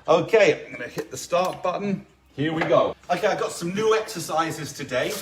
Okay, I'm gonna hit the start button. Here we go. Okay, I've got some new exercises today,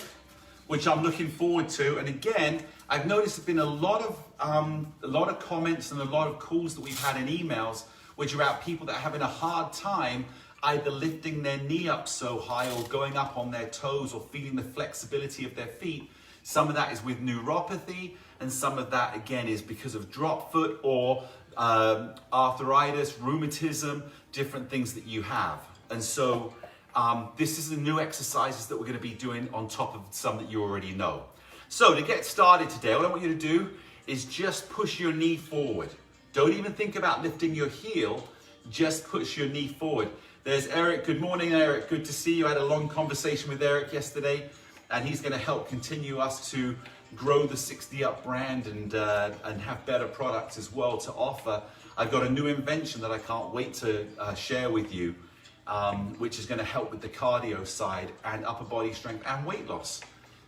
which I'm looking forward to. And again, I've noticed there's been a lot of comments and a lot of calls that we've had in emails, which are about people that are having a hard time either lifting their knee up so high or going up on their toes or feeling the flexibility of their feet. Some of that is with neuropathy, and some of that again is because of drop foot or arthritis, rheumatism, different things that you have. And so this is the new exercises that we're going to be doing on top of some that you already know. So to get started today, what I want you to do is just push your knee forward. Don't even think about lifting your heel, just push your knee forward. There's Eric. Good morning, Eric. Good to see you. I had a long conversation with Eric yesterday, and he's going to help continue us to grow the 60 Up brand and have better products as well to offer. I've got a new invention that I can't wait to share with you, which is going to help with the cardio side and upper body strength and weight loss.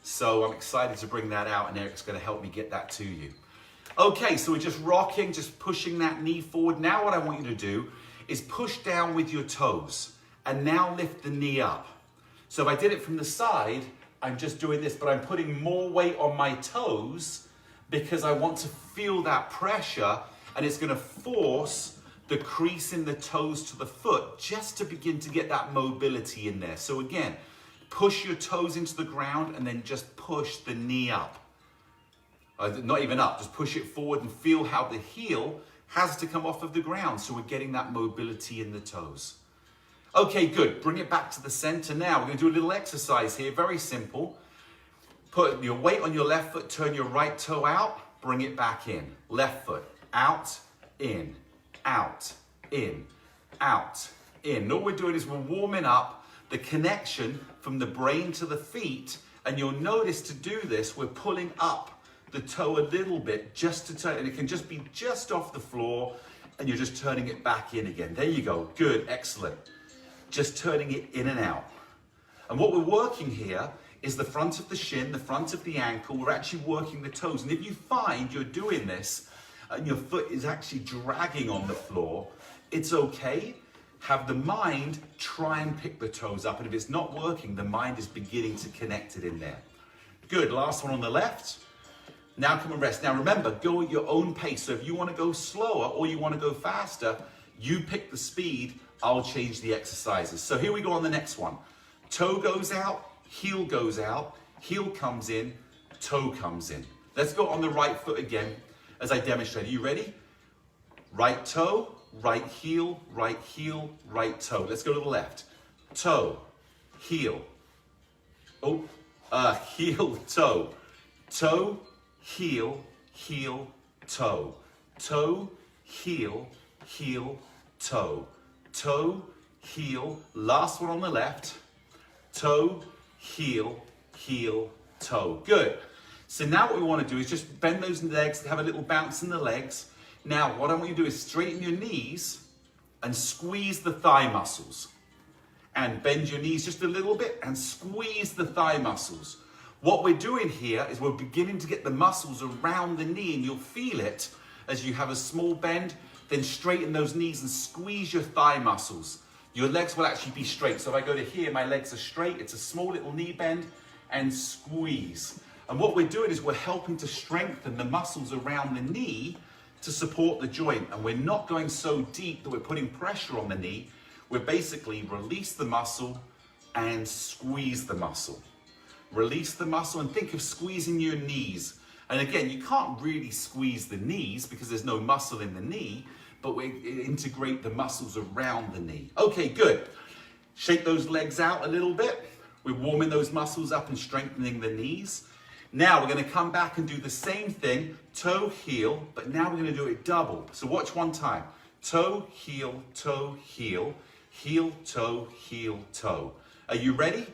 So I'm excited to bring that out, and Eric's going to help me get that to you. Okay, so we're just rocking, just pushing that knee forward. Now what I want you to do is push down with your toes and now lift the knee up. So if I did it from the side, I'm just doing this, but I'm putting more weight on my toes because I want to feel that pressure, and it's going to force the crease in the toes to the foot just to begin to get that mobility in there. So again, push your toes into the ground and then just push the knee up. Not even up, just push it forward and feel how the heel has to come off of the ground. So we're getting that mobility in the toes. Okay, good. Bring it back to the center now. We're going to do a little exercise here, very simple. Put your weight on your left foot, turn your right toe out, bring it back in. Left foot, out, in, out, in, out, in. And all we're doing is we're warming up the connection from the brain to the feet, and you'll notice to do this, we're pulling up the toe a little bit just to turn, and it can just be just off the floor, and you're just turning it back in again. There you go. Good, excellent. Just turning it in and out. And what we're working here is the front of the shin, the front of the ankle. We're actually working the toes. And if you find you're doing this and your foot is actually dragging on the floor, it's okay. Have the mind try and pick the toes up. And if it's not working, the mind is beginning to connect it in there. Good, last one on the left. Now come and rest. Now remember, go at your own pace. So if you want to go slower or you want to go faster, you pick the speed. I'll change the exercises. So here we go on the next one. Toe goes out, heel goes out, heel comes in, toe comes in. Let's go on the right foot again as I demonstrate. Are you ready? Right toe, right heel, right toe. Let's go to the left. Toe, heel. Heel, toe. Toe, heel, heel, toe. Toe, heel, heel, toe. Toe, heel, last one on the left. Toe, heel, heel, toe. Good. So now what we want to do is just bend those legs, have a little bounce in the legs. Now what I want you to do is straighten your knees and squeeze the thigh muscles. And bend your knees just a little bit and squeeze the thigh muscles. What we're doing here is we're beginning to get the muscles around the knee, and you'll feel it as you have a small bend. Then straighten those knees and squeeze your thigh muscles. Your legs will actually be straight. So if I go to here, my legs are straight. It's a small little knee bend and squeeze. And what we're doing is we're helping to strengthen the muscles around the knee to support the joint. And we're not going so deep that we're putting pressure on the knee. We're basically release the muscle and squeeze the muscle. Release the muscle and think of squeezing your knees. And again, you can't really squeeze the knees because there's no muscle in the knee, but we integrate the muscles around the knee. Okay, good. Shake those legs out a little bit. We're warming those muscles up and strengthening the knees. Now we're going to come back and do the same thing, toe, heel, but now we're going to do it double. So watch one time. Toe, heel, heel, toe, heel, toe. Are you ready?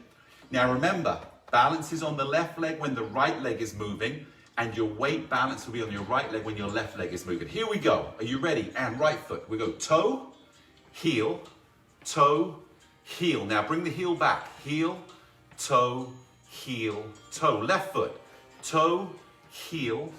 Now remember, balance is on the left leg when the right leg is moving, and your weight balance will be on your right leg when your left leg is moving. Here we go. Are you ready? And right foot. We go toe, heel, heel. Now bring the heel back. Heel, toe, heel, toe. Left foot. Toe, heel,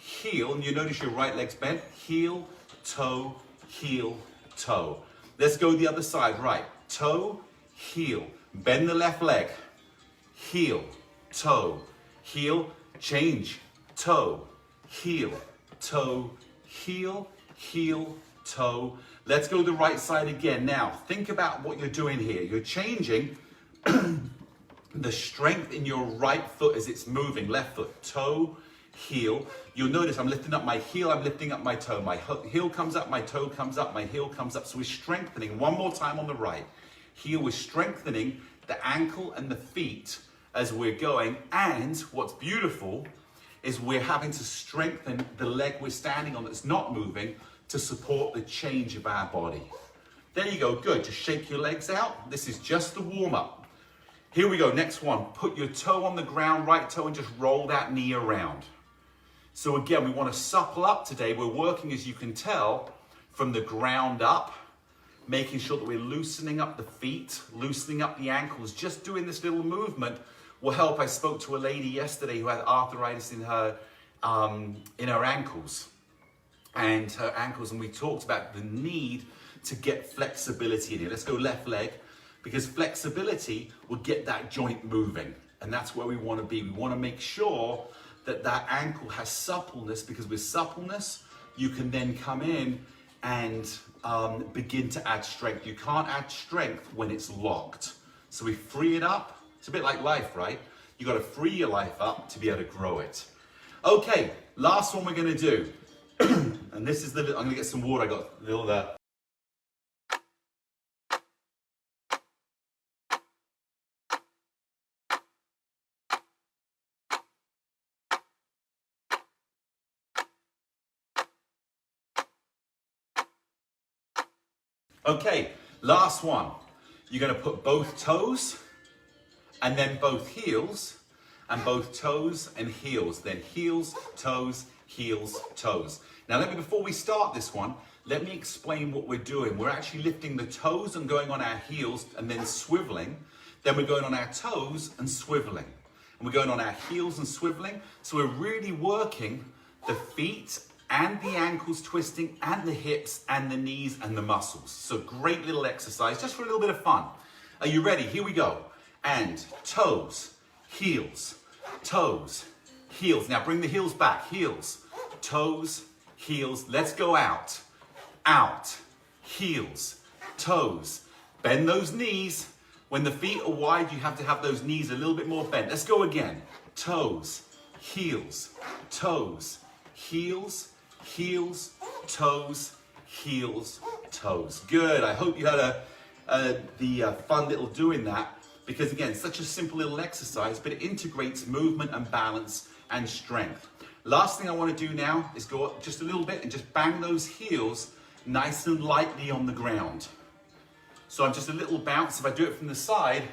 heel. And you notice your right leg's bent. Heel, toe, heel, toe. Let's go the other side, right. Toe, heel. Bend the left leg. Heel, toe, heel, change. Toe, heel, toe, heel, heel, toe. Let's go the right side again. Now, think about what you're doing here. You're changing the strength in your right foot as it's moving. Left foot, toe, heel. You'll notice I'm lifting up my heel, I'm lifting up my toe. My heel comes up, my toe comes up, my heel comes up. So we're strengthening. One more time on the right. Heel, we're strengthening the ankle and the feet as we're going. And what's beautiful is we're having to strengthen the leg we're standing on that's not moving to support the change of our body. There you go, good. Just shake your legs out. This is just the warm-up. Here we go, next one. Put your toe on the ground, right toe, and just roll that knee around. So again, we want to supple up today. We're working, as you can tell, from the ground up, making sure that we're loosening up the feet, loosening up the ankles. Just doing this little movement will help. I spoke to a lady yesterday who had arthritis in her ankles. And we talked about the need to get flexibility in here. Let's go left leg, because flexibility will get that joint moving, and that's where we want to be. We want to make sure that that ankle has suppleness, because with suppleness, you can then come in and begin to add strength. You can't add strength when it's locked. So we free it up. It's a bit like life, right? You got to free your life up to be able to grow it. Okay, last one we're going to do. And this is I'm going to get some water. I got a little Okay, last one. You're going to put both toes and then both heels, and both toes and heels, then heels, toes, heels, toes. Now before we start this one, let me explain what we're doing. We're actually lifting the toes and going on our heels and then swiveling. Then we're going on our toes and swiveling. And we're going on our heels and swiveling. So we're really working the feet and the ankles twisting and the hips and the knees and the muscles. So great little exercise just for a little bit of fun. Are you ready? Here we go. And toes, heels, toes, heels. Now bring the heels back. Heels, toes, heels. Let's go out, out, heels, toes. Bend those knees. When the feet are wide, you have to have those knees a little bit more bent. Let's go again. Toes, heels, toes, heels, heels, toes, heels, toes. Good. I hope you had the fun little doing that, because again, such a simple little exercise, but it integrates movement and balance and strength. Last thing I want to do now is go up just a little bit and just bang those heels nice and lightly on the ground. So I'm just a little bounce. If I do it from the side,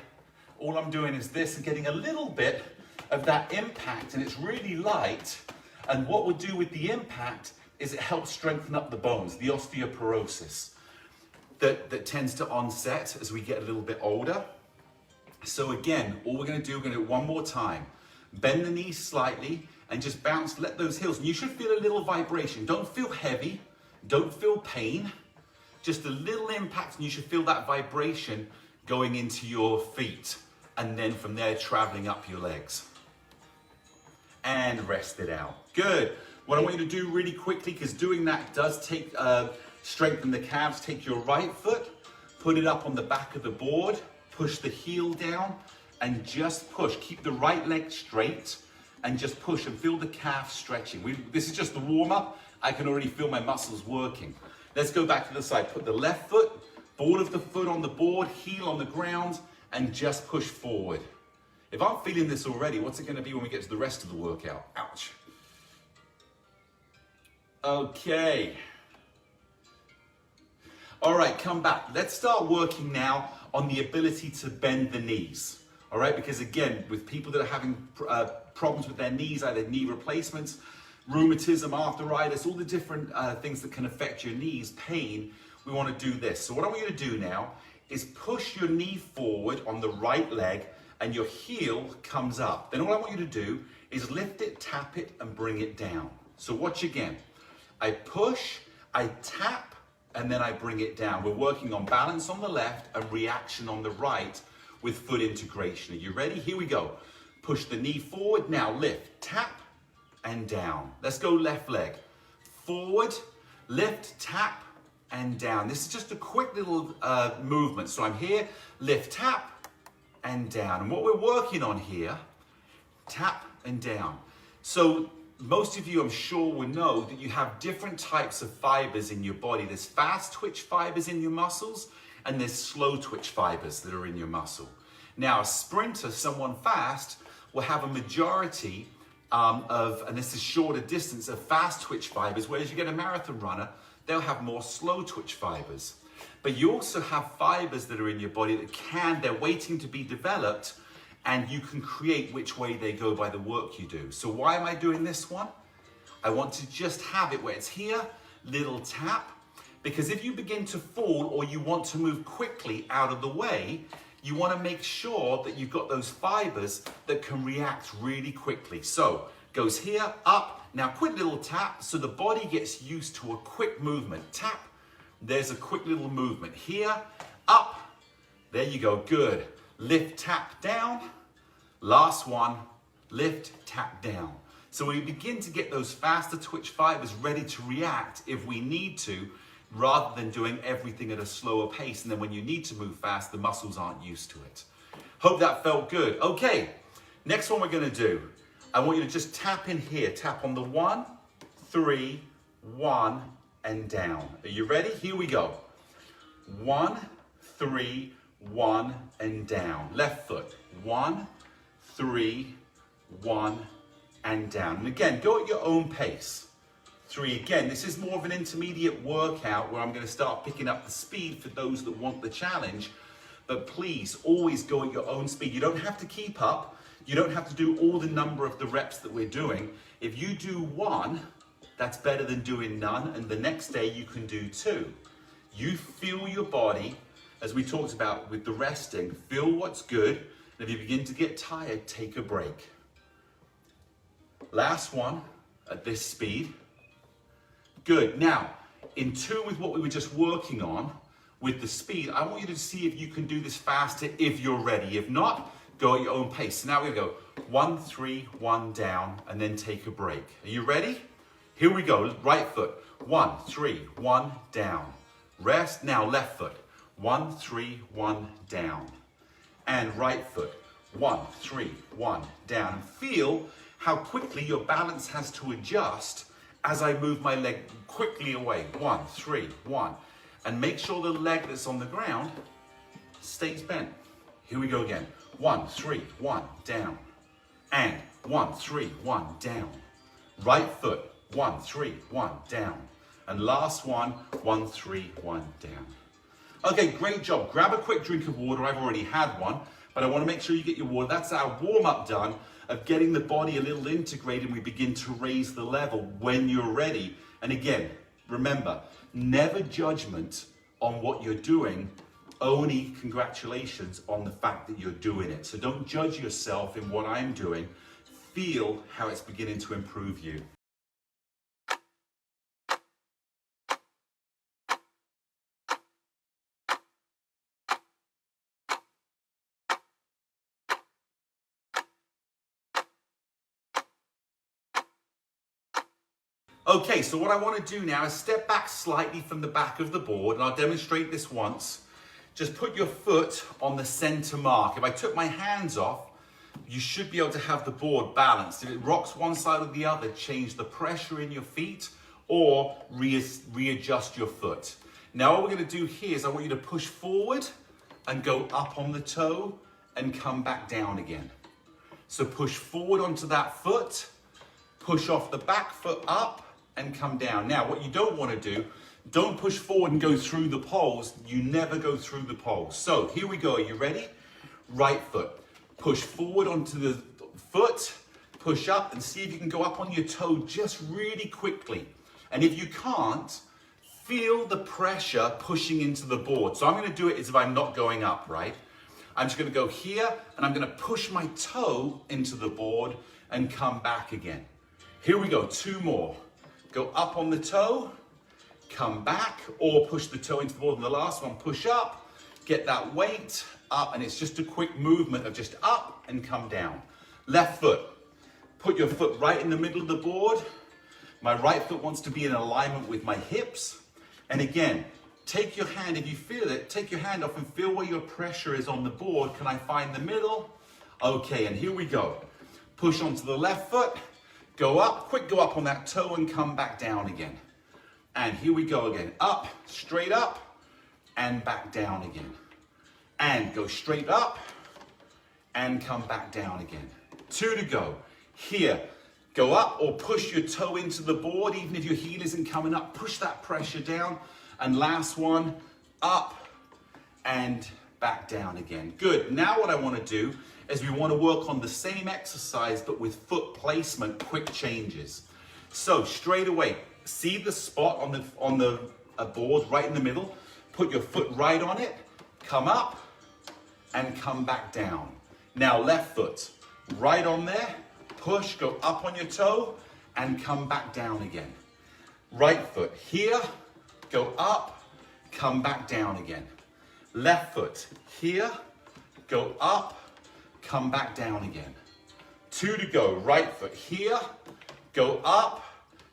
all I'm doing is this and getting a little bit of that impact, and it's really light. And what we'll do with the impact is it helps strengthen up the bones, the osteoporosis that tends to onset as we get a little bit older. So again, all we're going to do it one more time. Bend the knees slightly and just bounce, let those heels. And you should feel a little vibration. Don't feel heavy, don't feel pain. Just a little impact, and you should feel that vibration going into your feet. And then from there, traveling up your legs. And rest it out. Good. What I want you to do really quickly, because doing that does take strengthen the calves. Take your right foot, put it up on the back of the board, push the heel down, and just push. Keep the right leg straight, and just push and feel the calf stretching. This is just the warm-up. I can already feel my muscles working. Let's go back to the side. Put the left foot, ball of the foot on the board, heel on the ground, and just push forward. If I'm feeling this already, what's it going to be when we get to the rest of the workout? Ouch. Okay. All right, come back. Let's start working now on the ability to bend the knees. All right, because again, with people that are having problems with their knees, either knee replacements, rheumatism, arthritis, all the different things that can affect your knees, pain, we want to do this. So what I want you to do now is push your knee forward on the right leg, and your heel comes up. Then all I want you to do is lift it, tap it, and bring it down. So watch again. I push, I tap, and then I bring it down. We're working on balance on the left and reaction on the right with foot integration. Are you ready? Here we go. Push the knee forward, now lift, tap, and down. Let's go left leg. Forward, lift, tap, and down. This is just a quick little movement. So I'm here, lift, tap, and down. And what we're working on here, tap and down. So most of you, I'm sure, will know that you have different types of fibers in your body. There's fast twitch fibers in your muscles, and there's slow twitch fibers that are in your muscle. Now, a sprinter, someone fast, will have a majority and this is shorter distance, of fast twitch fibers, whereas you get a marathon runner, they'll have more slow twitch fibers. But you also have fibers that are in your body that they're waiting to be developed, and you can create which way they go by the work you do. So why am I doing this one? I want to just have it where it's here, little tap, because if you begin to fall or you want to move quickly out of the way, you want to make sure that you've got those fibers that can react really quickly. So, goes here, up, now quick little tap, so the body gets used to a quick movement. Tap, there's a quick little movement. Here, up, there you go, good. Lift, tap, down. Last one, lift, tap, down. So we begin to get those faster twitch fibers ready to react if we need to, rather than doing everything at a slower pace. And then when you need to move fast, the muscles aren't used to it. Hope that felt good. Okay, next one we're gonna do. I want you to just tap in here. Tap on the 1, 3, 1, and down. Are you ready? Here we go. 1, 3, 1, and down. Left foot. 1, 3, 1, and down. And again, go at your own pace. 3 again. This is more of an intermediate workout where I'm going to start picking up the speed for those that want the challenge. But please, always go at your own speed. You don't have to keep up. You don't have to do all the number of the reps that we're doing. If you do 1, that's better than doing none. And the next day you can do 2. You feel your body, as we talked about with the resting, feel what's good. And if you begin to get tired, take a break. Last one at this speed. Good. Now, in tune with what we were just working on with the speed, I want you to see if you can do this faster if you're ready. If not, go at your own pace. So now we're going to go 1, 3, 1 down, and then take a break. Are you ready? Here we go. Right foot. 1, 3, 1 down. Rest. Now left foot. 1, 3, 1 down. And right foot. 1, 3, 1 down. And feel how quickly your balance has to adjust as I move my leg quickly away. 1, 3, 1. And make sure the leg that's on the ground stays bent. Here we go again. 1, 3, 1 down. And 1, 3, 1 down. Right foot. 1, 3, 1 down. And last one. 1, 3, 1 down. Okay, great job. Grab a quick drink of water. I've already had one, but I want to make sure you get your water. That's our warm-up done of getting the body a little integrated, and we begin to raise the level when you're ready. And again, remember, never judgment on what you're doing, only congratulations on the fact that you're doing it. So don't judge yourself in what I'm doing. Feel how it's beginning to improve you. Okay, so what I want to do now is step back slightly from the back of the board, and I'll demonstrate this once. Just put your foot on the center mark. If I took my hands off, you should be able to have the board balanced. If it rocks one side or the other, change the pressure in your feet or readjust your foot. Now what we're going to do here is I want you to push forward and go up on the toe and come back down again. So push forward onto that foot, push off the back foot up, and come down. Now, what you don't want to do, don't push forward and go through the poles. You never go through the poles. So here we go. Are you ready? Right foot. Push forward onto the foot, push up, and see if you can go up on your toe just really quickly. And if you can't, feel the pressure pushing into the board. So I'm going to do it as if I'm not going up, right? I'm just going to go here, and I'm going to push my toe into the board and come back again. Here we go. 2 more. Go up on the toe, come back, or push the toe into the board. And the last one, push up, get that weight up, and it's just a quick movement of just up and come down. Left foot, put your foot right in the middle of the board. My right foot wants to be in alignment with my hips. And again, take your hand, if you feel it, take your hand off and feel where your pressure is on the board. Can I find the middle? Okay, and here we go. Push onto the left foot, go up, quick go up on that toe and come back down again. And here we go again, up, straight up, and back down again. And go straight up, and come back down again. 2 to go. Here, go up or push your toe into the board, even if your heel isn't coming up, push that pressure down. And last one, up and back down again. Good, now what I want to do is we want to work on the same exercise, but with foot placement, quick changes. So straight away, see the spot on the board right in the middle, put your foot right on it, come up and come back down. Now left foot, right on there, push, go up on your toe and come back down again. Right foot here, go up, come back down again. Left foot here, go up, come back down again. 2 to go, right foot here, go up,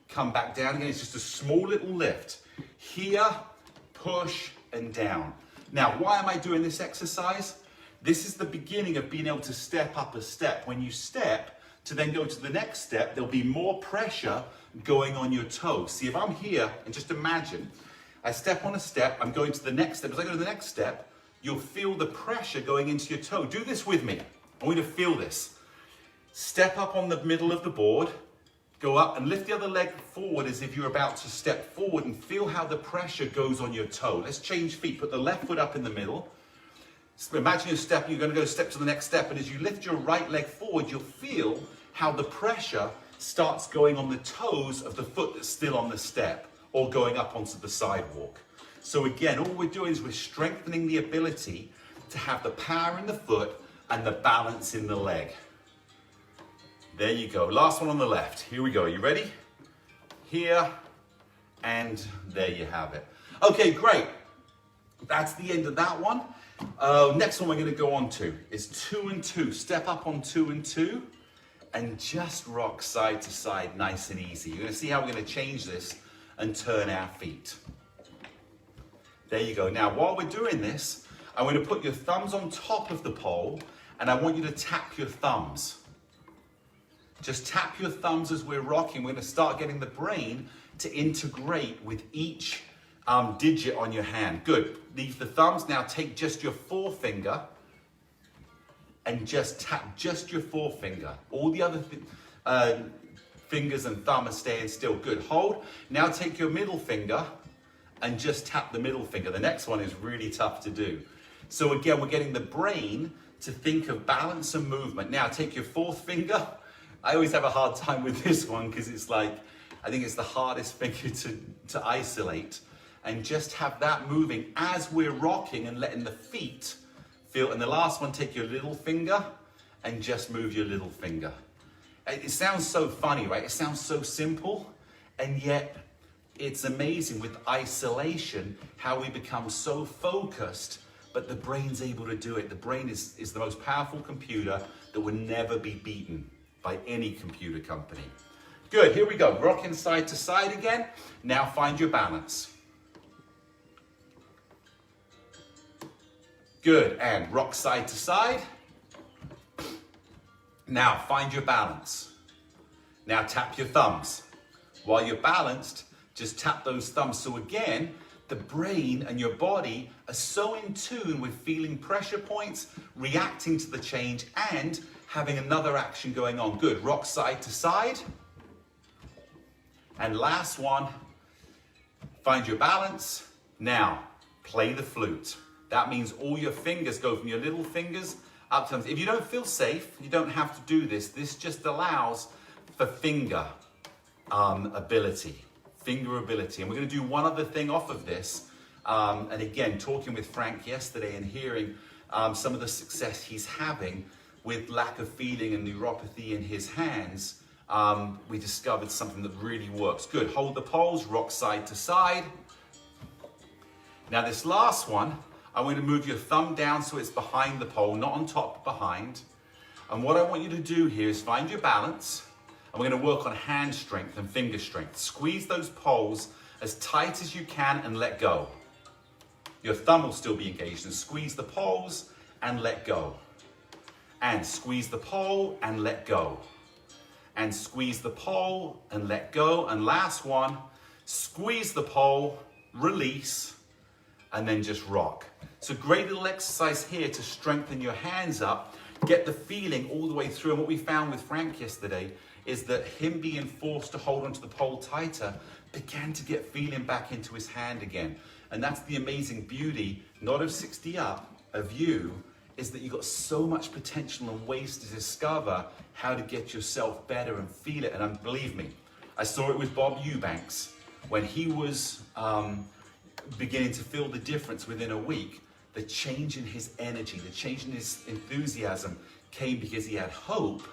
come back down again. It's just a small little lift. Here, push and down. Now, why am I doing this exercise? This is the beginning of being able to step up a step. When you step, to then go to the next step, there'll be more pressure going on your toe. See, if I'm here, and just imagine, I step on a step, I'm going to the next step. As I go to the next step, you'll feel the pressure going into your toe. Do this with me. I want you to feel this. Step up on the middle of the board, go up and lift the other leg forward as if you're about to step forward and feel how the pressure goes on your toe. Let's change feet. Put the left foot up in the middle. So imagine you're stepping, you're going to go step to the next step, and as you lift your right leg forward, you'll feel how the pressure starts going on the toes of the foot that's still on the step or going up onto the sidewalk. So again, all we're doing is we're strengthening the ability to have the power in the foot and the balance in the leg. There you go. Last one on the left. Here we go. Are you ready? Here, and there you have it. Okay, great. That's the end of that one. Next one we're going to go on to is 2 and 2. Step up on 2 and 2 and just rock side to side, nice and easy. You're going to see how we're going to change this and turn our feet. There you go. Now, while we're doing this, I'm going to put your thumbs on top of the pole and I want you to tap your thumbs. Just tap your thumbs as we're rocking. We're going to start getting the brain to integrate with each digit on your hand. Good. Leave the thumbs. Now take just your forefinger and just tap just your forefinger. All the other fingers and thumb are staying still. Good. Hold. Now take your middle finger and just tap the middle finger. The next one is really tough to do. So again, we're getting the brain to think of balance and movement. Now take your fourth finger. I always have a hard time with this one because it's like, I think it's the hardest finger to isolate. And just have that moving as we're rocking and letting the feet feel. And the last one, take your little finger and just move your little finger. It sounds so funny, right? It sounds so simple, and yet it's amazing with isolation how we become so focused, but the brain's able to do it. The brain is the most powerful computer that will never be beaten by any computer company. Good, here we go. Rocking side to side again. Now find your balance. Good, and rock side to side. Now find your balance. Now tap your thumbs. While you're balanced, just tap those thumbs. So again, the brain and your body are so in tune with feeling pressure points, reacting to the change, and having another action going on. Good, rock side to side. And last one, find your balance. Now, play the flute. That means all your fingers go from your little fingers up to them. If you don't feel safe, you don't have to do this. This just allows for finger ability. Finger ability. And we're going to do one other thing off of this. And again, talking with Frank yesterday and hearing some of the success he's having with lack of feeling and neuropathy in his hands, we discovered something that really works. Good. Hold the poles, rock side to side. Now this last one, I'm going to move your thumb down so it's behind the pole, not on top, but behind. And what I want you to do here is find your balance. And we're going to work on hand strength and finger strength. Squeeze those poles as tight as you can and let go. Your thumb will still be engaged, and squeeze the poles and let go. And squeeze the pole and let go. And squeeze the pole and let go. And last one, squeeze the pole, release, and then just rock. So great little exercise here to strengthen your hands up, get the feeling all the way through. And what we found with Frank yesterday is that him being forced to hold onto the pole tighter began to get feeling back into his hand again. And that's the amazing beauty, not of 60 Up, of you, is that you've got so much potential and ways to discover how to get yourself better and feel it. And believe me, I saw it with Bob Eubanks when he was beginning to feel the difference within a week. The change in his energy, the change in his enthusiasm came because he had hope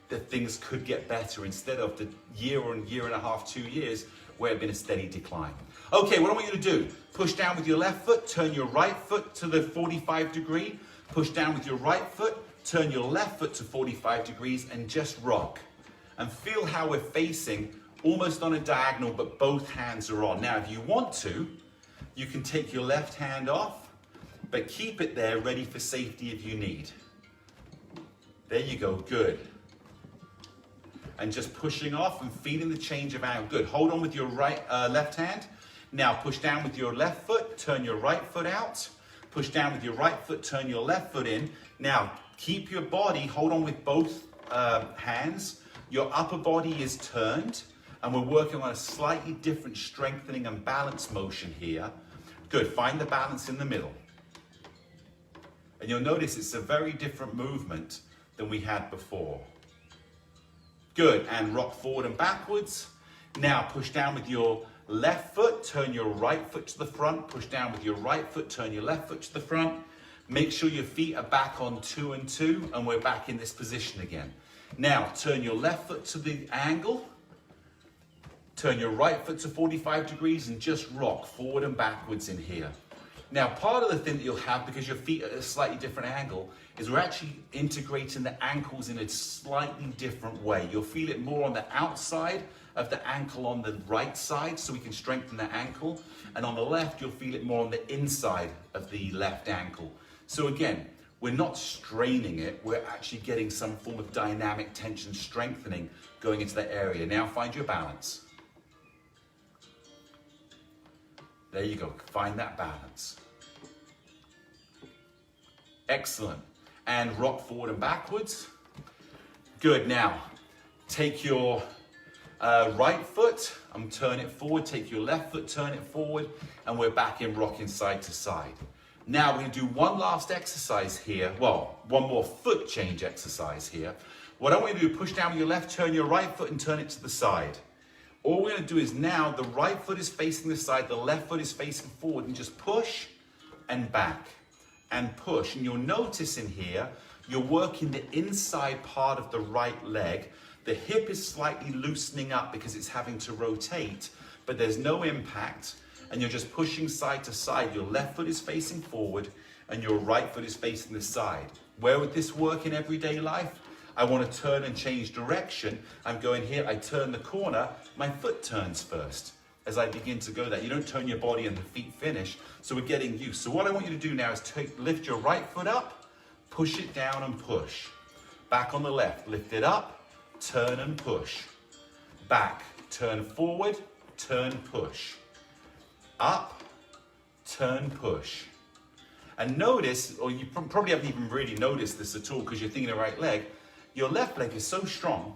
that things could get better instead of the year and a half, 2 years, where it had been a steady decline. Okay, what I want you to do, push down with your left foot, turn your right foot to the 45 degree, push down with your right foot, turn your left foot to 45 degrees, and just rock. And feel how we're facing almost on a diagonal, but both hands are on. Now, if you want to, you can take your left hand off, but keep it there ready for safety if you need. There you go, good. And just pushing off and feeling the change of angle. Good, hold on with your left hand. Now push down with your left foot, turn your right foot out. Push down with your right foot, turn your left foot in. Now keep your body, hold on with both hands. Your upper body is turned, and we're working on a slightly different strengthening and balance motion here. Good, find the balance in the middle. And you'll notice it's a very different movement than we had before. Good, and rock forward and backwards. Now push down with your left foot, turn your right foot to the front, push down with your right foot, turn your left foot to the front. Make sure your feet are back on 2 and 2, and we're back in this position again. Now turn your left foot to the angle, turn your right foot to 45 degrees, and just rock forward and backwards in here. Now, part of the thing that you'll have, because your feet are at a slightly different angle, is we're actually integrating the ankles in a slightly different way. You'll feel it more on the outside of the ankle on the right side, so we can strengthen the ankle. And on the left, you'll feel it more on the inside of the left ankle. So again, we're not straining it, we're actually getting some form of dynamic tension strengthening going into that area. Now find your balance. There you go, find that balance. Excellent. And rock forward and backwards. Good, now take your right foot and turn it forward, take your left foot, turn it forward, and we're back in rocking side to side. Now we're gonna do one last exercise here, well, one more foot change exercise here. What I want you to do, push down with your left, turn your right foot and turn it to the side. All we're going to do is now the right foot is facing the side, the left foot is facing forward, and just push and back and push. And you'll notice in here, you're working the inside part of the right leg. The hip is slightly loosening up because it's having to rotate, but there's no impact. And you're just pushing side to side. Your left foot is facing forward and your right foot is facing the side. Where would this work in everyday life? I want to turn and change direction. I'm going here, I turn the corner, my foot turns first as I begin to go there. You don't turn your body and the feet finish, so we're getting used. So what I want you to do now is lift your right foot up, push it down and push. Back on the left, lift it up, turn and push. Back, turn forward, turn, push. Up, turn, push. And notice, or you probably haven't even really noticed this at all because you're thinking the right leg, your left leg is so strong,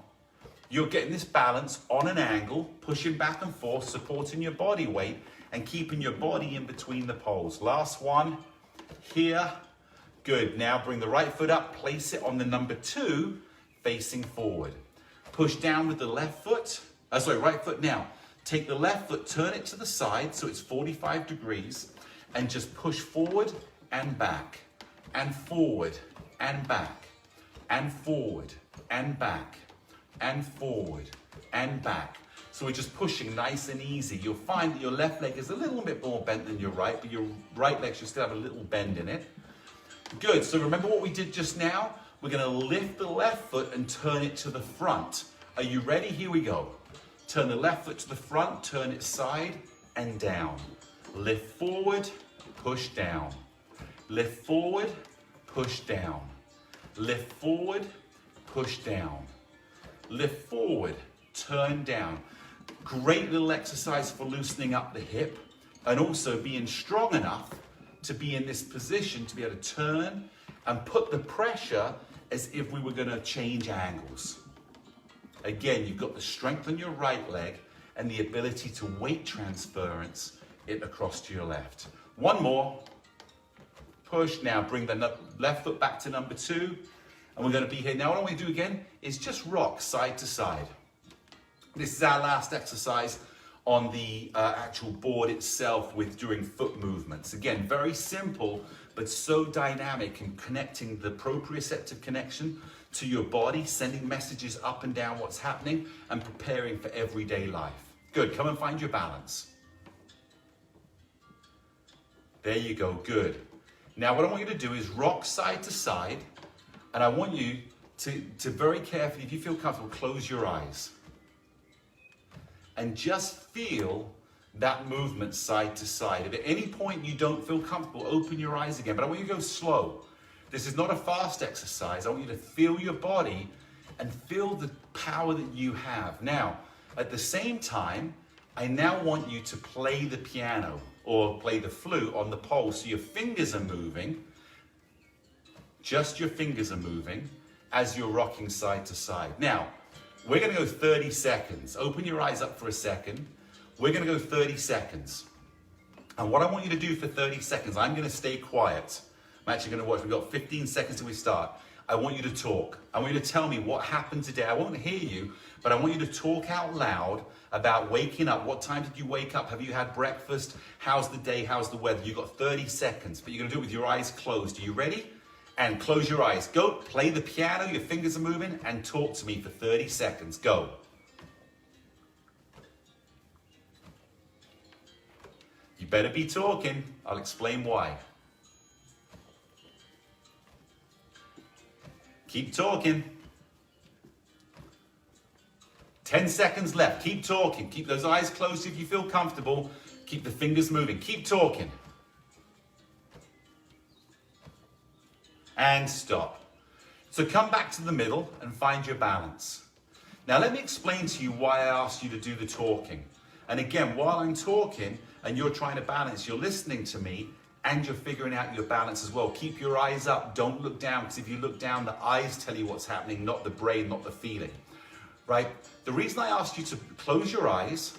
you're getting this balance on an angle, pushing back and forth, supporting your body weight, and keeping your body in between the poles. Last one, here. Good, now bring the right foot up, place it on the number 2, facing forward. Push down with the left foot, right foot now. Take the left foot, turn it to the side, so it's 45 degrees, and just push forward and back, and forward and back, and forward and back, and forward and back. So we're just pushing nice and easy. You'll find that your left leg is a little bit more bent than your right, but your right leg should still have a little bend in it. Good, so remember what we did just now? We're gonna lift the left foot and turn it to the front. Are you ready? Here we go. Turn the left foot to the front, turn it side and down. Lift forward, push down. Lift forward, push down. Lift forward, push down. Lift forward, turn down. Great little exercise for loosening up the hip and also being strong enough to be in this position to be able to turn and put the pressure as if we were going to change angles. Again, you've got the strength on your right leg and the ability to weight transference it across to your left. One more. Push. Now bring the left foot back to number 2. And we're going to be here. Now what I want to do again is just rock side to side. This is our last exercise on the actual board itself with doing foot movements. Again, very simple, but so dynamic in connecting the proprioceptive connection to your body, sending messages up and down what's happening and preparing for everyday life. Good, come and find your balance. There you go, good. Now what I want you to do is rock side to side, and I want you to very carefully, if you feel comfortable, close your eyes. And just feel that movement side to side. If at any point you don't feel comfortable, open your eyes again. But I want you to go slow. This is not a fast exercise. I want you to feel your body and feel the power that you have. Now, at the same time, I now want you to play the piano or play the flute on the pole. So your fingers are moving. Just your fingers are moving as you're rocking side to side. Now, we're going to go 30 seconds. Open your eyes up for a second. We're going to go 30 seconds. And what I want you to do for 30 seconds, I'm going to stay quiet. I'm actually going to watch. We've got 15 seconds till we start. I want you to talk. I want you to tell me what happened today. I won't hear you, but I want you to talk out loud about waking up. What time did you wake up? Have you had breakfast? How's the day? How's the weather? You've got 30 seconds, but you're going to do it with your eyes closed. Are you ready? And close your eyes. Go, play the piano, your fingers are moving, and talk to me for 30 seconds. Go. You better be talking. I'll explain why. Keep talking. 10 seconds left. Keep talking. Keep those eyes closed if you feel comfortable. Keep the fingers moving. Keep talking. And stop. So come back to the middle and find your balance. Now let me explain to you why I asked you to do the talking. And again, while I'm talking and you're trying to balance, you're listening to me and you're figuring out your balance as well. Keep your eyes up, don't look down, because if you look down, the eyes tell you what's happening, not the brain, not the feeling, right? The reason I asked you to close your eyes,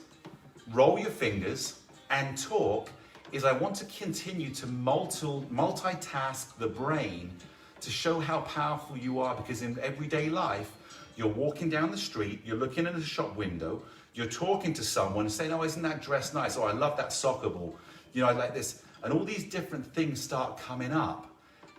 roll your fingers, and talk is I want to continue to multitask the brain to show how powerful you are, because in everyday life, you're walking down the street, you're looking in a shop window, you're talking to someone saying, oh, isn't that dress nice? Oh, I love that soccer ball. You know, I like this. And all these different things start coming up.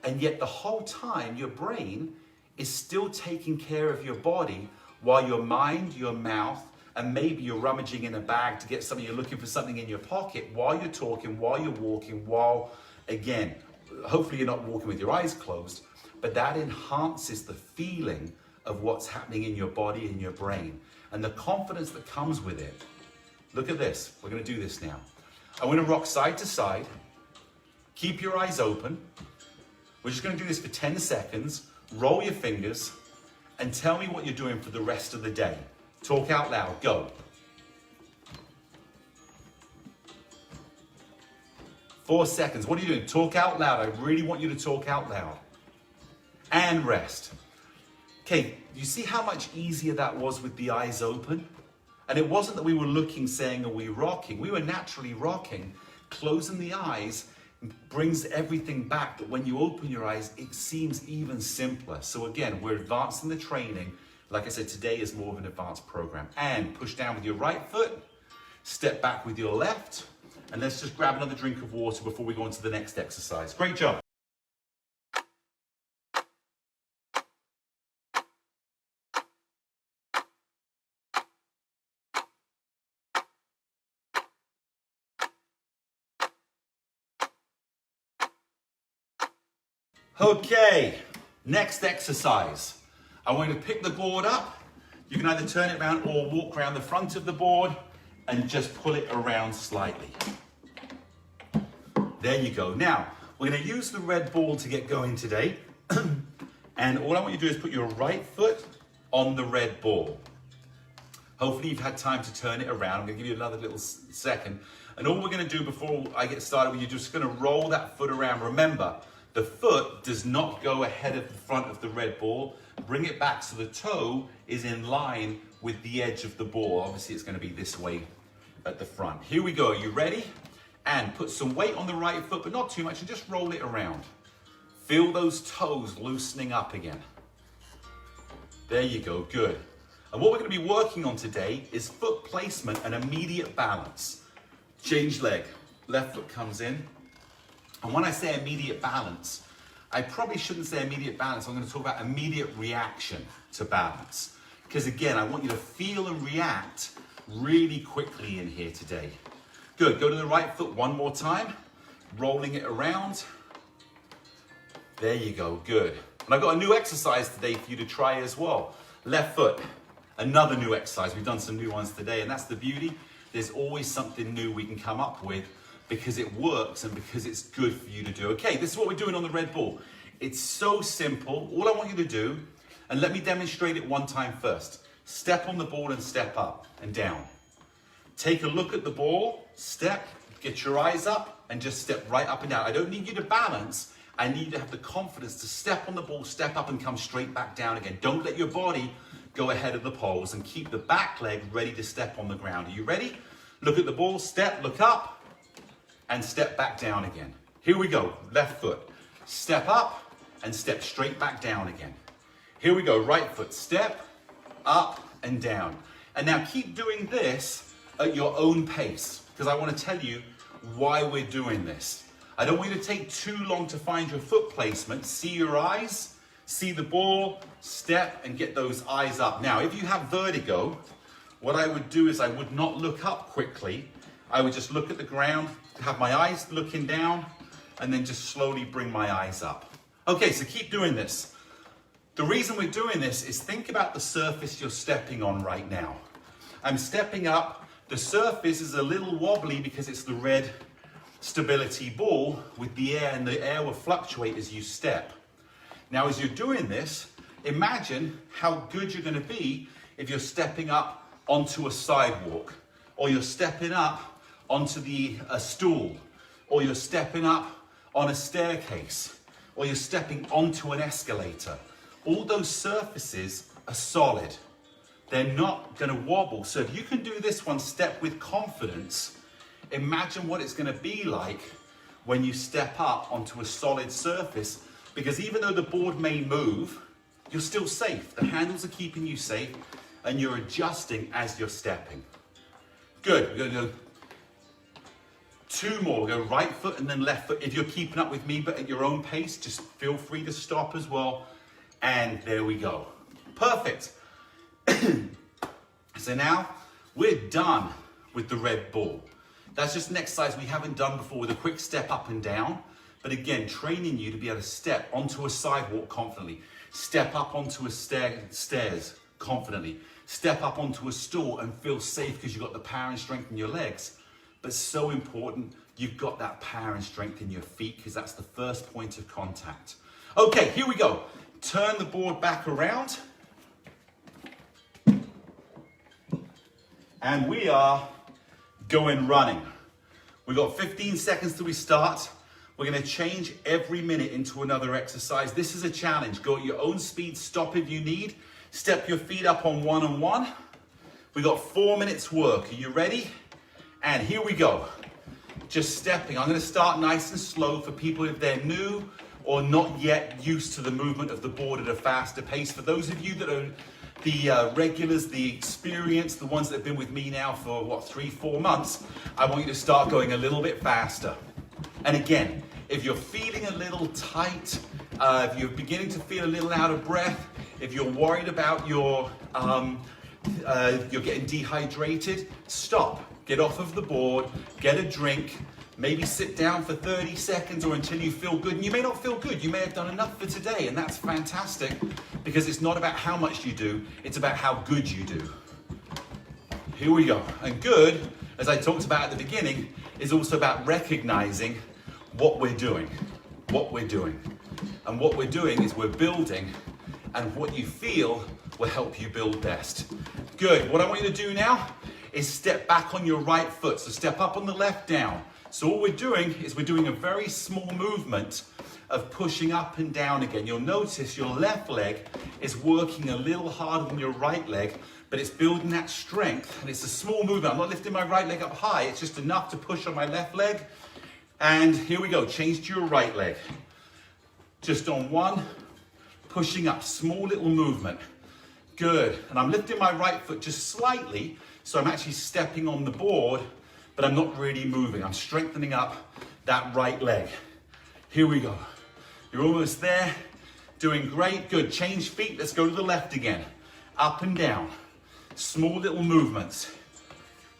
And yet the whole time, your brain is still taking care of your body while your mind, your mouth, and maybe you're rummaging in a bag to get something, you're looking for something in your pocket while you're talking, while you're walking, while, again, hopefully you're not walking with your eyes closed, but that enhances the feeling of what's happening in your body and your brain and the confidence that comes with it. Look at this. We're going to do this now. I'm going to rock side to side. Keep your eyes open. We're just going to do this for 10 seconds. Roll your fingers and tell me what you're doing for the rest of the day. Talk out loud. Go. 4 seconds. What are you doing? Talk out loud. I really want you to talk out loud. And rest. Okay, you see how much easier that was with the eyes open? And it wasn't that we were looking, saying, are we rocking? We were naturally rocking. Closing the eyes brings everything back, that when you open your eyes, it seems even simpler. So again, we're advancing the training. Like I said, today is more of an advanced program. And push down with your right foot, step back with your left, and let's just grab another drink of water before we go on to the next exercise. Great job. Okay, next exercise. I want you to pick the board up. You can either turn it around or walk around the front of the board and just pull it around slightly. There you go. Now, we're going to use the red ball to get going today. And all I want you to do is put your right foot on the red ball. Hopefully you've had time to turn it around. I'm going to give you another little second. And all we're going to do before I get started, you're just going to roll that foot around. Remember, the foot does not go ahead of the front of the red ball. Bring it back so the toe is in line with the edge of the ball. Obviously, it's going to be this way at the front. Here we go. Are you ready? And put some weight on the right foot, but not too much, and just roll it around. Feel those toes loosening up again. There you go. Good. And what we're going to be working on today is foot placement and immediate balance. Change leg. Left foot comes in. And when I say immediate balance, I probably shouldn't say immediate balance. I'm going to talk about immediate reaction to balance. Because again, I want you to feel and react really quickly in here today. Good. Go to the right foot one more time. Rolling it around. There you go. Good. And I've got a new exercise today for you to try as well. Left foot. Another new exercise. We've done some new ones today, and that's the beauty. There's always something new we can come up with because it works and because it's good for you to do. Okay, this is what we're doing on the red ball. It's so simple. All I want you to do, and let me demonstrate it one time first. Step on the ball and step up and down. Take a look at the ball, step, get your eyes up, and just step right up and down. I don't need you to balance. I need you to have the confidence to step on the ball, step up, and come straight back down again. Don't let your body go ahead of the poles, and keep the back leg ready to step on the ground. Are you ready? Look at the ball, step, look up, and step back down again. Here we go. Left foot. Step up and step straight back down again. Here we go. Right foot. Step up and down. And now keep doing this at your own pace, because I want to tell you why we're doing this. I don't want you to take too long to find your foot placement. See your eyes, see the ball, step, and get those eyes up. Now, if you have vertigo, what I would do is I would not look up quickly. I would just look at the ground, have my eyes looking down, and then just slowly bring my eyes up. Okay, so keep doing this. The reason we're doing this is think about the surface you're stepping on right now. I'm stepping up. The surface is a little wobbly because it's the red stability ball with the air, and the air will fluctuate as you step. Now, as you're doing this, imagine how good you're going to be if you're stepping up onto a sidewalk, or you're stepping up onto a stool, or you're stepping up on a staircase, or you're stepping onto an escalator. All those surfaces are solid. They're not going to wobble. So if you can do this one step with confidence, imagine what it's going to be like when you step up onto a solid surface, because even though the board may move, you're still safe. The handles are keeping you safe, and you're adjusting as you're stepping. Good. We're going to go two more. We'll go right foot and then left foot. If you're keeping up with me, but at your own pace, just feel free to stop as well. And there we go. Perfect. So now we're done with the red ball. That's just an exercise we haven't done before with a quick step up and down. But again, training you to be able to step onto a sidewalk confidently. Step up onto a stairs confidently. Step up onto a stool and feel safe because you've got the power and strength in your legs. But so important, you've got that power and strength in your feet, because that's the first point of contact. Okay, here we go. Turn the board back around. And we are going running. We've got 15 seconds till we start. We're going to change every minute into another exercise. This is a challenge. Go at your own speed. Stop if you need. Step your feet up on one and one. We've got 4 minutes work. Are you ready? And here we go. Just stepping. I'm going to start nice and slow for people if they're new or not yet used to the movement of the board at a faster pace. For those of you that are the regulars, the experienced, the ones that have been with me now for 3-4 months, I want you to start going a little bit faster. And again, if you're feeling a little tight, if you're beginning to feel a little out of breath, if you're worried about you're getting dehydrated, stop. Get off of the board, get a drink, Maybe sit down for 30 seconds or until you feel good. And you may not feel good. You may have done enough for today, and that's fantastic because it's not about how much you do, it's about how good you do. Here we go. And good, as I talked about at the beginning, is also about recognizing what we're doing. What we're doing. And what we're doing is we're building, and what you feel will help you build best. Good. What I want you to do now is step back on your right foot. So step up on the left, down. So what we're doing is we're doing a very small movement of pushing up and down again. You'll notice your left leg is working a little harder than your right leg, but it's building that strength, and it's a small movement. I'm not lifting my right leg up high. It's just enough to push on my left leg. And here we go. Change to your right leg. Just on one, pushing up, small little movement. Good. And I'm lifting my right foot just slightly, so I'm actually stepping on the board, but I'm not really moving. I'm strengthening up that right leg. Here we go. You're almost there. Doing great. Good. Change feet. Let's go to the left again. Up and down. Small little movements.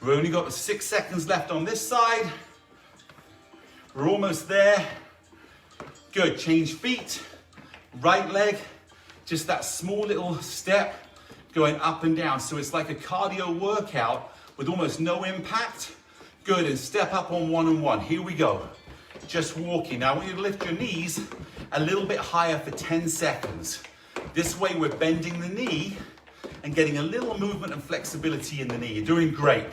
We've only got 6 seconds left on this side. We're almost there. Good. Change feet. Right leg. Just that small little step going up and down. So it's like a cardio workout with almost no impact. Good. And step up on one and one. Here we go. Just walking. Now I want you to lift your knees a little bit higher for 10 seconds. This way we're bending the knee and getting a little movement and flexibility in the knee. You're doing great.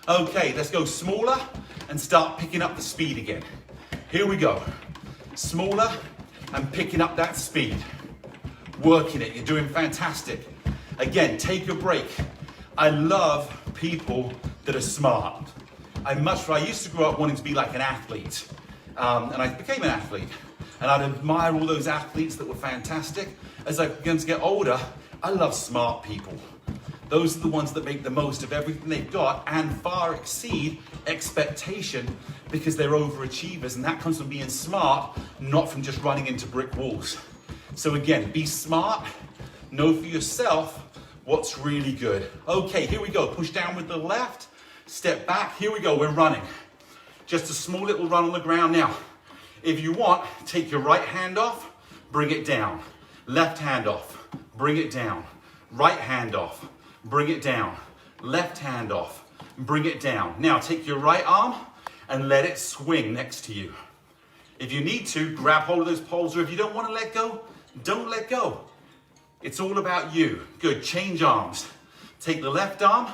Okay, let's go smaller and start picking up the speed again. Here we go. Smaller and picking up that speed. Working it. You're doing fantastic. Again, take a break. I love people that are smart. I used to grow up wanting to be like an athlete. And I became an athlete. And I'd admire all those athletes that were fantastic. As I began to get older, I love smart people. Those are the ones that make the most of everything they've got and far exceed expectation because they're overachievers. And that comes from being smart, not from just running into brick walls. So again, be smart. Know for yourself what's really good. Okay, here we go. Push down with the left. Step back. Here we go. We're running. Just a small little run on the ground now. If you want, take your right hand off, bring it down. Left hand off, bring it down. Right hand off, bring it down. Left hand off, bring it down. Now take your right arm and let it swing next to you. If you need to, grab hold of those poles, or if you don't want to let go, don't let go. It's all about you. Good. Change arms. Take the left arm.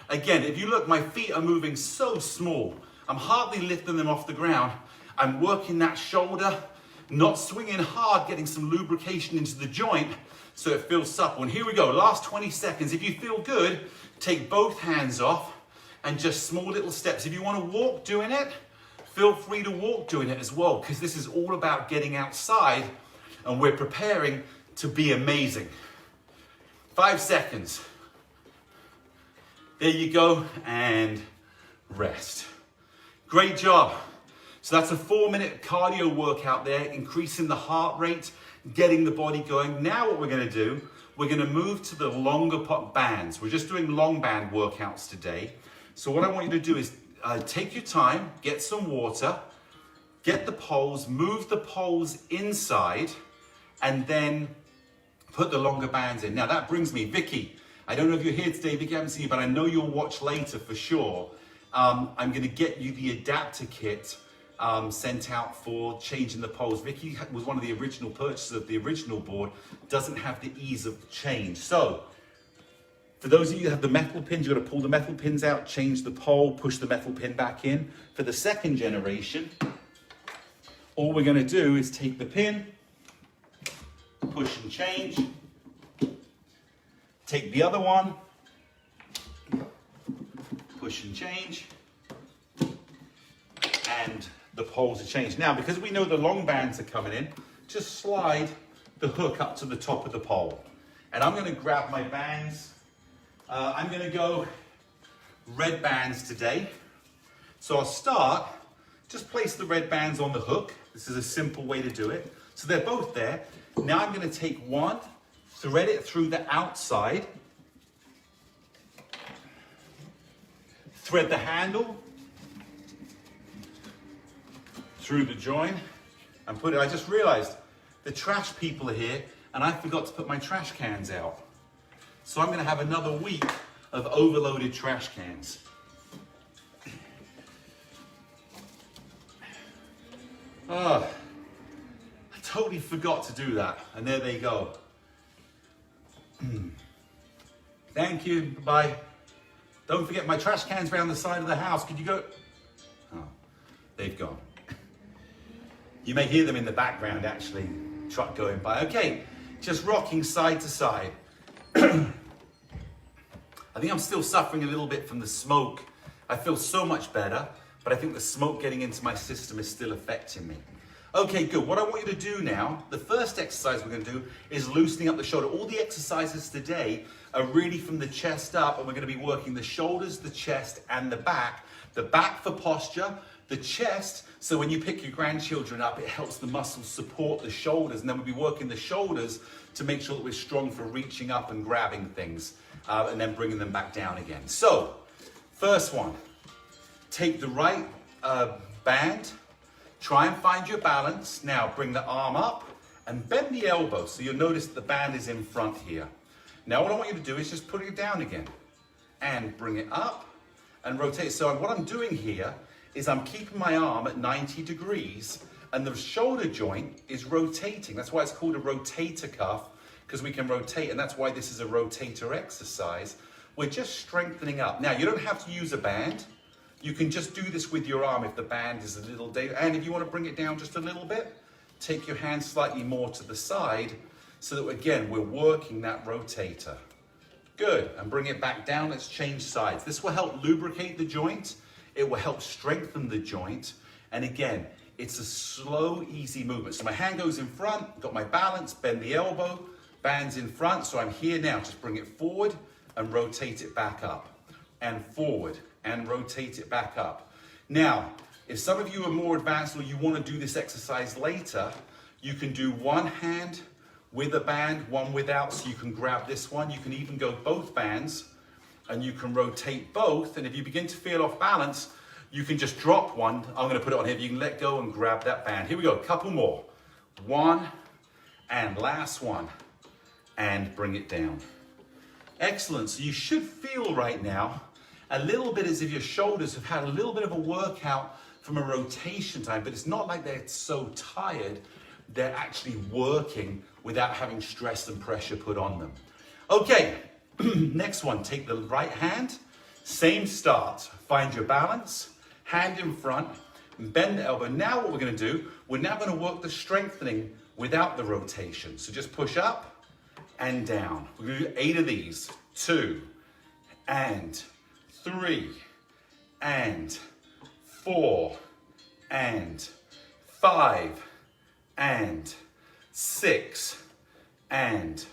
Again, if you look, my feet are moving so small. I'm hardly lifting them off the ground. I'm working that shoulder, not swinging hard, getting some lubrication into the joint so it feels supple. And here we go, last 20 seconds. If you feel good, take both hands off and just small little steps. If you want to walk doing it, feel free to walk doing it as well, because this is all about getting outside and we're preparing to be amazing. 5 seconds. There you go, and rest. Great job. So that's a 4-minute cardio workout there, increasing the heart rate, getting the body going. Now what we're gonna do, we're gonna move to the longer bands. We're just doing long band workouts today. So what I want you to do is take your time, get some water, get the poles, move the poles inside, and then put the longer bands in. Now that brings me, Vicky, I don't know if you're here today, Vicky, I haven't seen you, but I know you'll watch later for sure. I'm gonna get you the adapter kit sent out for changing the poles. Vicky was one of the original purchasers of the original board, doesn't have the ease of change. So, for those of you who have the metal pins, you've got to pull the metal pins out, change the pole, push the metal pin back in. For the second generation, all we're gonna do is take the pin, push and change, take the other one, push and change, and the poles are changed. Now, because we know the long bands are coming in, just slide the hook up to the top of the pole. And I'm gonna grab my bands. I'm gonna go red bands today. So I'll start, just place the red bands on the hook. This is a simple way to do it. So they're both there. Now I'm gonna take one, thread it through the outside, thread the handle, through the join and put it. I just realized the trash people are here and I forgot to put my trash cans out. So I'm going to have another week of overloaded trash cans. Oh, I totally forgot to do that. And there they go. Thank you. Bye. Don't forget my trash cans around the side of the house. Could you go? Oh, they've gone. You may hear them in the background, actually. Truck going by. Okay, just rocking side to side. I think I'm still suffering a little bit from the smoke. I feel so much better, but I think the smoke getting into my system is still affecting me. Okay, good. What I want you to do now, the first exercise we're going to do is loosening up the shoulder. All the exercises today are really from the chest up, and we're going to be working the shoulders, the chest, and the back. The back for posture, the chest, so when you pick your grandchildren up, it helps the muscles support the shoulders, and then we'll be working the shoulders to make sure that we're strong for reaching up and grabbing things, and then bringing them back down again. So, first one, take the right band, try and find your balance. Now bring the arm up and bend the elbow. So you'll notice that the band is in front here. Now what I want you to do is just put it down again and bring it up and rotate. So what I'm doing here is I'm keeping my arm at 90 degrees and the shoulder joint is rotating. That's why it's called a rotator cuff, because we can rotate, and that's why this is a rotator exercise. We're just strengthening up. Now you don't have to use a band. You can just do this with your arm if the band is a little down. And if you want to bring it down just a little bit, take your hand slightly more to the side so that, again, we're working that rotator. Good. And bring it back down. Let's change sides. This will help lubricate the joint. It will help strengthen the joint. And again, it's a slow, easy movement. So my hand goes in front, got my balance, bend the elbow, band's in front. So I'm here now. Just bring it forward and rotate it back up. And forward. And rotate it back up. Now, if some of you are more advanced or you want to do this exercise later, you can do one hand with a band, one without, so you can grab this one. You can even go both bands and you can rotate both. And if you begin to feel off balance, you can just drop one. I'm going to put it on here. You can let go and grab that band. Here we go, a couple more. One and last one. And bring it down. Excellent. So you should feel right now a little bit as if your shoulders have had a little bit of a workout from a rotation time, but it's not like they're so tired. They're actually working without having stress and pressure put on them. Okay, next one, take the right hand, same start. Find your balance, hand in front, bend the elbow. Now what we're gonna do, we're now gonna work the strengthening without the rotation. So just push up and down. We're gonna do 8 of these. 2 and 3 and 4 and 5 and 6 and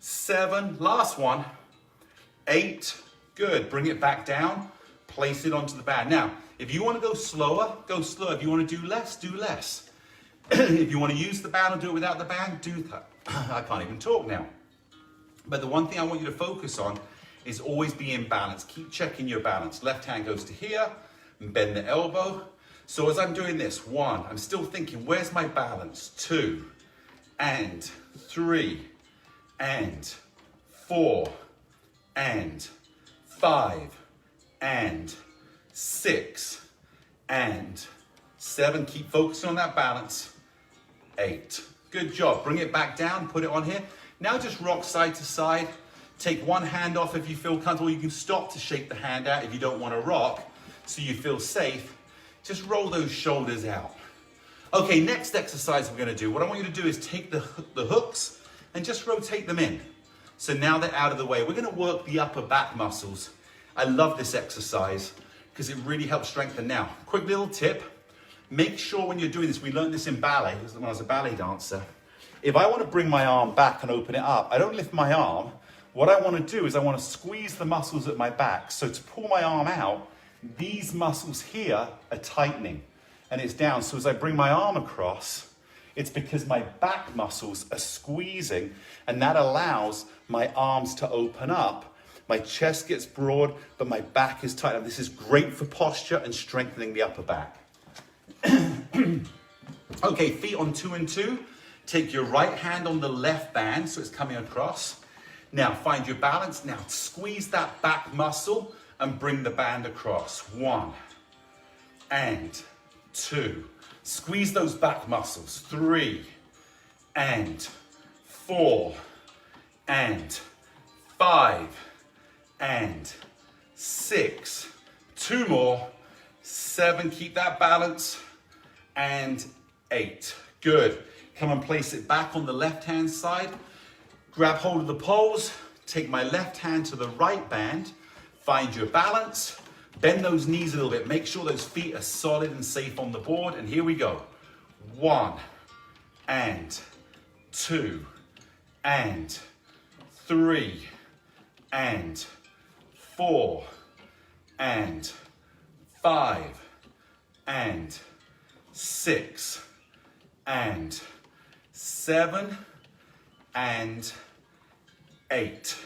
7. Last one. 8. Good. Bring it back down. Place it onto the band. Now, if you want to go slower, go slower. If you want to do less, do less. If you want to use the band or do it without the band, do that. I can't even talk now. But the one thing I want you to focus on is always be in balance. Keep checking your balance. Left hand goes to here, and bend the elbow. So as I'm doing this, 1, I'm still thinking, where's my balance? 2, and 3, and 4, and 5, and 6, and 7. Keep focusing on that balance. 8. Good job. Bring it back down, put it on here. Now just rock side to side. Take one hand off if you feel comfortable. You can stop to shake the hand out if you don't want to rock, so you feel safe. Just roll those shoulders out. Okay, next exercise we're going to do, what I want you to do is take the hooks and just rotate them in. So now they're out of the way. We're going to work the upper back muscles. I love this exercise because it really helps strengthen. Now, quick little tip. Make sure when you're doing this, we learned this in ballet, when I was a ballet dancer. If I want to bring my arm back and open it up, I don't lift my arm. What I want to do is I want to squeeze the muscles at my back. So to pull my arm out, these muscles here are tightening and it's down. So as I bring my arm across, it's because my back muscles are squeezing and that allows my arms to open up. My chest gets broad, but my back is tight. And this is great for posture and strengthening the upper back. Okay, feet on 2 and 2. Take your right hand on the left band, so it's coming across. Now find your balance. Now squeeze that back muscle and bring the band across. 1 and 2. Squeeze those back muscles. 3 and 4 and 5 and 6. 2 more. 7. Keep that balance. And 8. Good. Come and place it back on the left hand side. Grab hold of the poles. Take my left hand to the right band. Find your balance. Bend those knees a little bit. Make sure those feet are solid and safe on the board. And here we go. 1 and 2 and 3 and 4 and 5 and 6 and 7 and 8.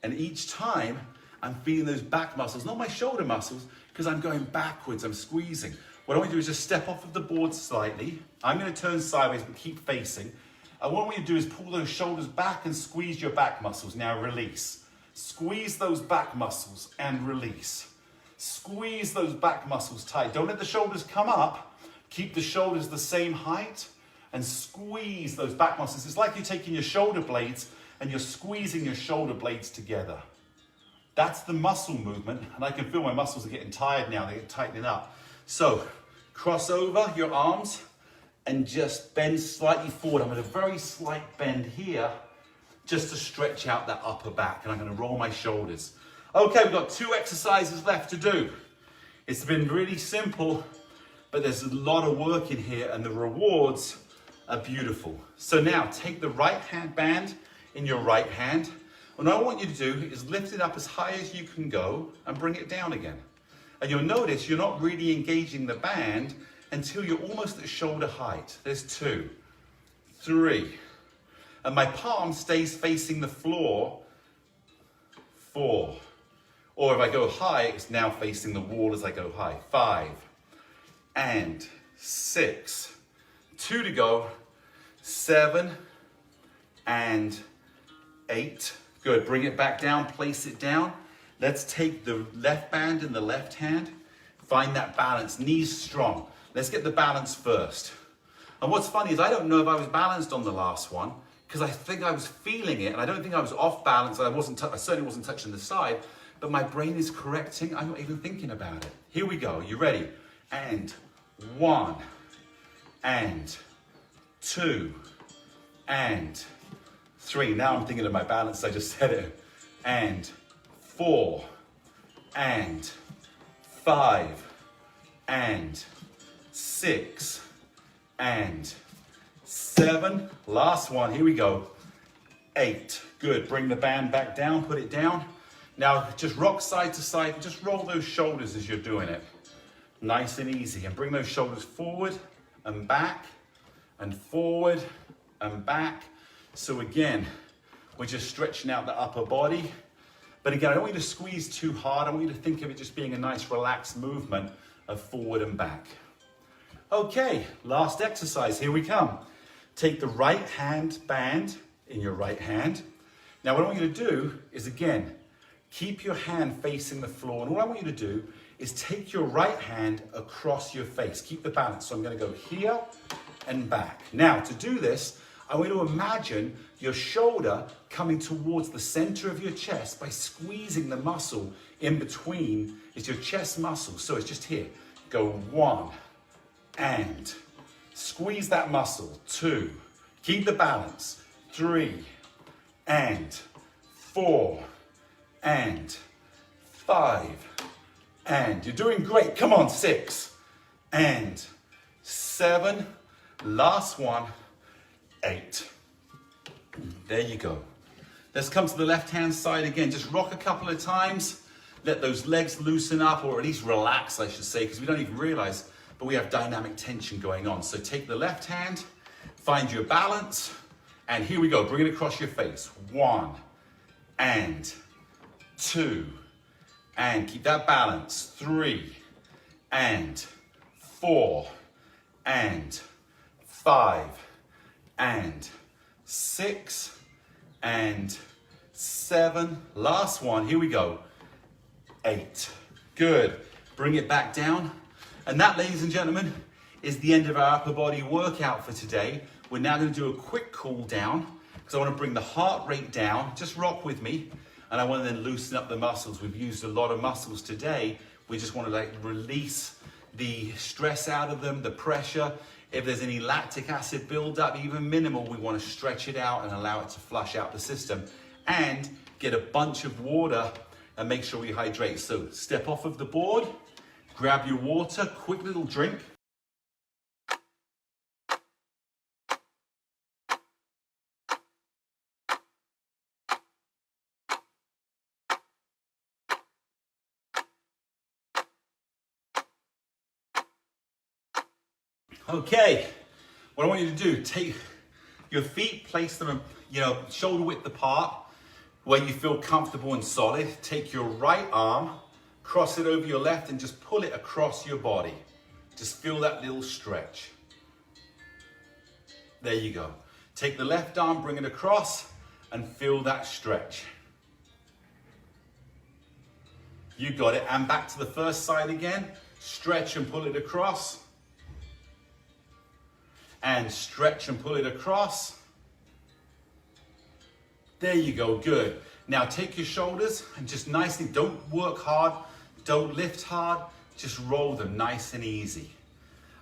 And each time I'm feeling those back muscles, not my shoulder muscles, because I'm going backwards, I'm squeezing. What I want you to do is just step off of the board slightly. I'm going to turn sideways but keep facing. And what I want you to do is pull those shoulders back and squeeze your back muscles. Now release. Squeeze those back muscles and release. Squeeze those back muscles tight. Don't let the shoulders come up. Keep the shoulders the same height and squeeze those back muscles. It's like you're taking your shoulder blades and you're squeezing your shoulder blades together. That's the muscle movement, and I can feel my muscles are getting tired now. They're tightening up. So cross over your arms and just bend slightly forward. I'm at a very slight bend here just to stretch out that upper back, and I'm going to roll my shoulders. Okay, we've got 2 exercises left to do. It's been really simple, but there's a lot of work in here, and the rewards are beautiful. So now take the right hand band in your right hand. What I want you to do is lift it up as high as you can go and bring it down again. And you'll notice you're not really engaging the band until you're almost at shoulder height. There's 2, 3. And my palm stays facing the floor. 4. Or if I go high, it's now facing the wall as I go high. 5 and 6. 2 to go. 7 and 8. Good, bring it back down, place it down. Let's take the left band in the left hand. Find that balance, knees strong. Let's get the balance first. And what's funny is I don't know if I was balanced on the last one because I think I was feeling it and I don't think I was off balance. I certainly wasn't touching the side, but my brain is correcting. I'm not even thinking about it. Here we go, you ready? And 1 and 2 and 3. Now I'm thinking of my balance, I just said it. And 4 and 5 and 6 and 7. Last one, here we go. 8. Good, bring the band back down, put it down. Now just rock side to side and just roll those shoulders as you're doing it. Nice and easy. And bring those shoulders forward and back and forward and back. So again, we're just stretching out the upper body. But again, I don't want you to squeeze too hard. I want you to think of it just being a nice relaxed movement of forward and back. Okay, last exercise, here we come. Take the right hand band in your right hand. Now what I want you to do is again, keep your hand facing the floor. And all I want you to do is take your right hand across your face. Keep the balance. So I'm going to go here and back. Now to do this, I want you to imagine your shoulder coming towards the center of your chest by squeezing the muscle in between. It's your chest muscle. So it's just here. Go 1 and squeeze that muscle. 2. Keep the balance. 3 and 4 and 5 and you're doing great. Come on, 6 and 7. Last one. 8. There you go. Let's come to the left-hand side again. Just rock a couple of times. Let those legs loosen up, or at least relax, I should say, because we don't even realize, but we have dynamic tension going on. So take the left hand, find your balance, and here we go. Bring it across your face. 1 and 2, and keep that balance. 3 and 4 and 5 and 6 and 7. Last one, here we go. 8. Good. Bring it back down. And that, ladies and gentlemen, is the end of our upper body workout for today. We're now going to do a quick cool down because I want to bring the heart rate down. Just rock with me. And I want to then loosen up the muscles. We've used a lot of muscles today. We just want to release the stress out of them, the pressure. If there's any lactic acid buildup, even minimal, we want to stretch it out and allow it to flush out the system. And get a bunch of water and make sure we hydrate. So step off of the board, grab your water, quick little drink. Okay, what I want you to do, take your feet, place them, shoulder width apart, where you feel comfortable and solid. Take your right arm, cross it over your left, and just pull it across your body. Just feel that little stretch. There you go. Take the left arm, bring it across, and feel that stretch. You got it. And back to the first side again. Stretch and pull it across. And stretch and pull it across. There you go, good. Now take your shoulders and just nicely, don't work hard, don't lift hard, just roll them nice and easy.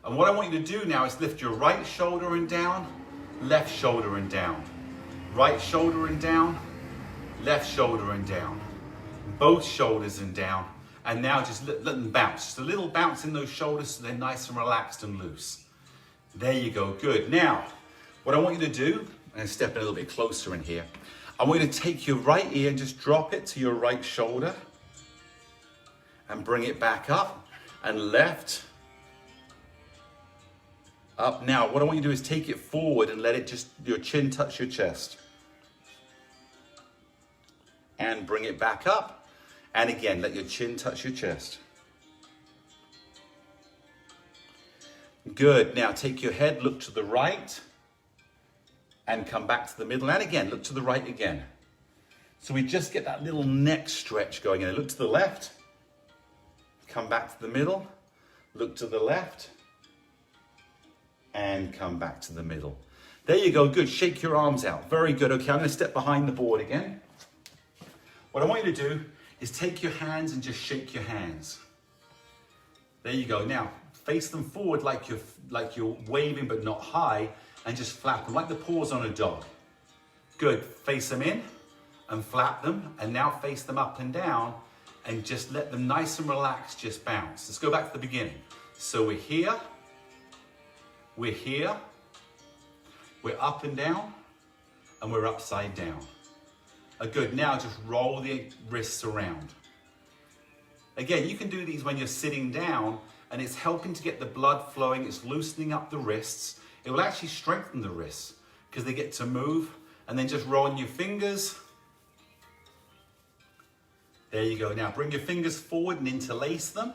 And what I want you to do now is lift your right shoulder and down, left shoulder and down. Right shoulder and down, left shoulder and down. Both shoulders and down. And now just let them bounce. Just a little bounce in those shoulders so they're nice and relaxed and loose. There you go, good. Now, what I want you to do, and step a little bit closer in here, I want you to take your right ear and just drop it to your right shoulder and bring it back up and left, up. Now, what I want you to do is take it forward and let it just, your chin touch your chest. And bring it back up. And again, let your chin touch your chest. Good. Now take your head, look to the right, and come back to the middle. And again, look to the right again. So we just get that little neck stretch going in. Look to the left, come back to the middle, look to the left, and come back to the middle. There you go. Good. Shake your arms out. Very good. Okay, I'm going to step behind the board again. What I want you to do is take your hands and just shake your hands. There you go. Now, face them forward like you're waving but not high, and just flap them like the paws on a dog. Good. Face them in and flap them, and now face them up and down and just let them nice and relaxed just bounce. Let's go back to the beginning. So we're here, we're up and down, and we're upside down. Good. Now just roll the wrists around. Again, you can do these when you're sitting down, and it's helping to get the blood flowing. It's loosening up the wrists. It will actually strengthen the wrists because they get to move. And then just rolling your fingers. There you go. Now bring your fingers forward and interlace them.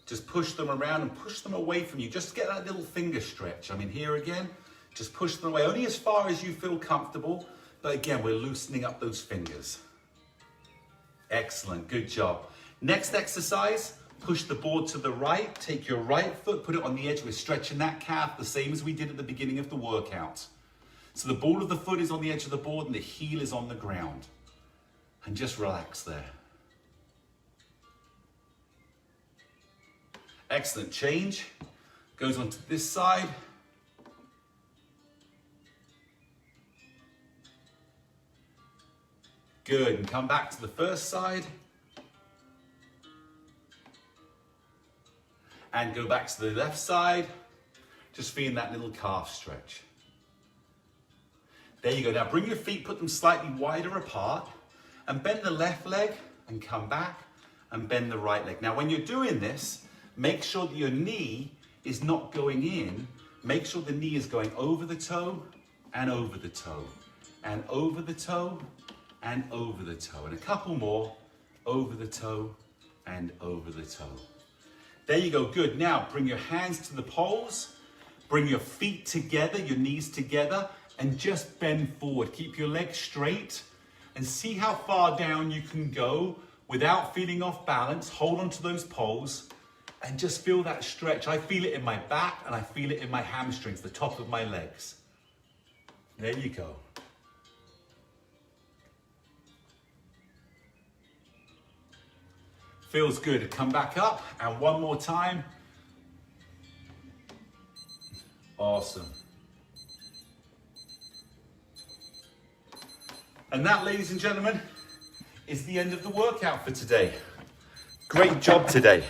Just push them around and push them away from you. Just get that little finger stretch. I mean, here again, just push them away only as far as you feel comfortable. But again, we're loosening up those fingers. Excellent. Good job. Next exercise. Push the board to the right, take your right foot, put it on the edge. We're stretching that calf the same as we did at the beginning of the workout. So the ball of the foot is on the edge of the board and the heel is on the ground. And just relax there. Excellent. Change. Goes on to this side. Good. And come back to the first side. And go back to the left side, just feeling that little calf stretch. There you go. Now bring your feet, put them slightly wider apart, and bend the left leg and come back and bend the right leg. Now when you're doing this, make sure that your knee is not going in. Make sure the knee is going over the toe and over the toe and over the toe and over the toe. And a couple more, over the toe and over the toe. There you go, good. Now bring your hands to the poles, Bring your feet together, your knees together, and just bend forward. Keep your legs straight and see how far down you can go without feeling off balance. Hold on to those poles and just feel that stretch. I feel it in my back and I feel it in my hamstrings, the top of my legs. There you go. Feels good. Come back up and one more time. Awesome. And that, ladies and gentlemen, is the end of the workout for today. Great job today.